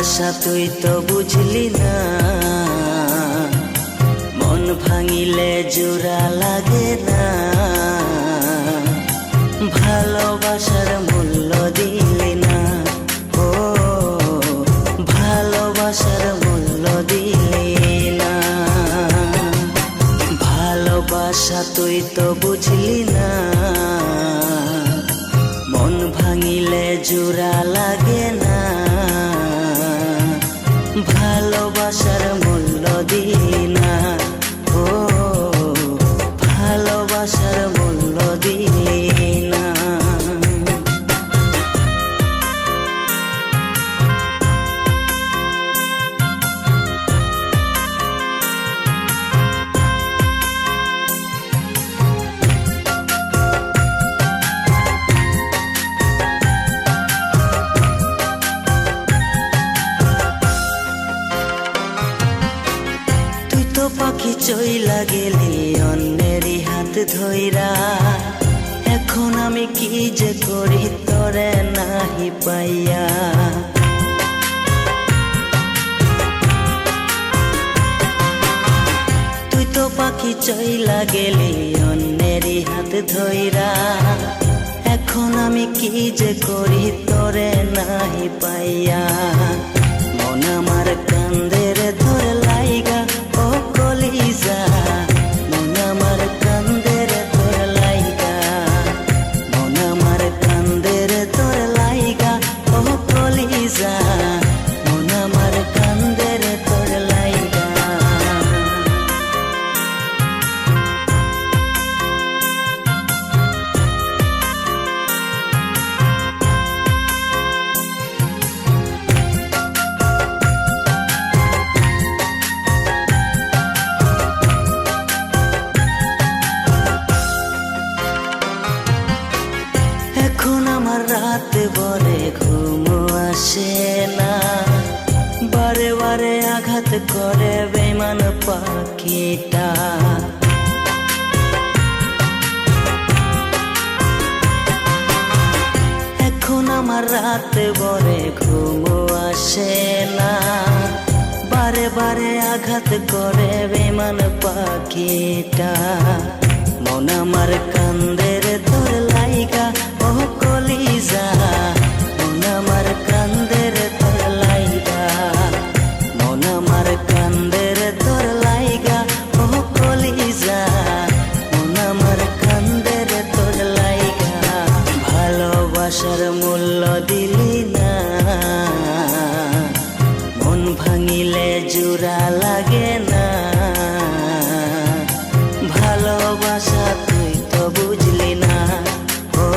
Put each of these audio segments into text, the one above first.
ভালোবাসা তুই তো বুঝলি না, মন ভাঙিলে জোড়া লাগে না। ভালোবাসার মূল্য দিলি না, ও ভালোবাসার মূল্য দিলি না। ভালোবাসা তুই তো বুঝলি না, মন ভাঙিলে জোড়া লাগে না। ভালোবাসার মূল্য দিলি না, ও ভালোবাসার মূল্য দিলি না। পাখি চইলা গেলি অন্যেরই হাত ধইরা, এখন আমি কি যে করি তোরে নাহি পাইয়া। তুই তো পাখি চইলা গেলি অন্যেরই হাত ধইরা, এখন আমি কি যে করি তোরে নাহি পাইয়া। মন আমার কান্দের ধর লাইগা, ও কলিজা মন আমার কান্দের তোর লাইগা, মন আমার কান্দের তোর লাইগা, ও কলিজা মন আমার কান্দের তোর লাইগা। এখন আমার রাত বরে ঘুম আসে না, বারে বারে আঘাত করে বেমান পাখিটা। এখন আমার রাত বরে ঘুম আসে না, বারে বারে আঘাত করে বেমান পাখিটা। মন আমার কান্দের তোর লাইগা, ও কলিজা মন আমার কান্দের তোর লাইগা, মন আমার কান্দের তোর লাইগা, ও কলিজা মন আমার কান্দের তোর লাইগা। ভালোবাসার মূল্য দিলি না, মন ভাঙিলে জোড়া লাগে না। ভালোবাসা তুই তো বুঝলি না, ও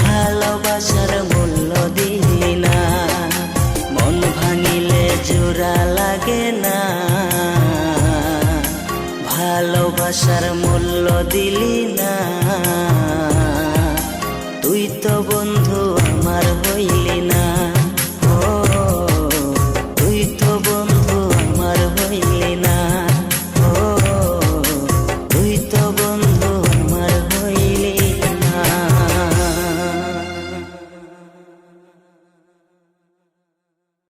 ভালোবাসার মূল্য দিলি না। মন ভাঙিলে জোড়া লাগে না, ভালোবাসার মূল্য দিলি না।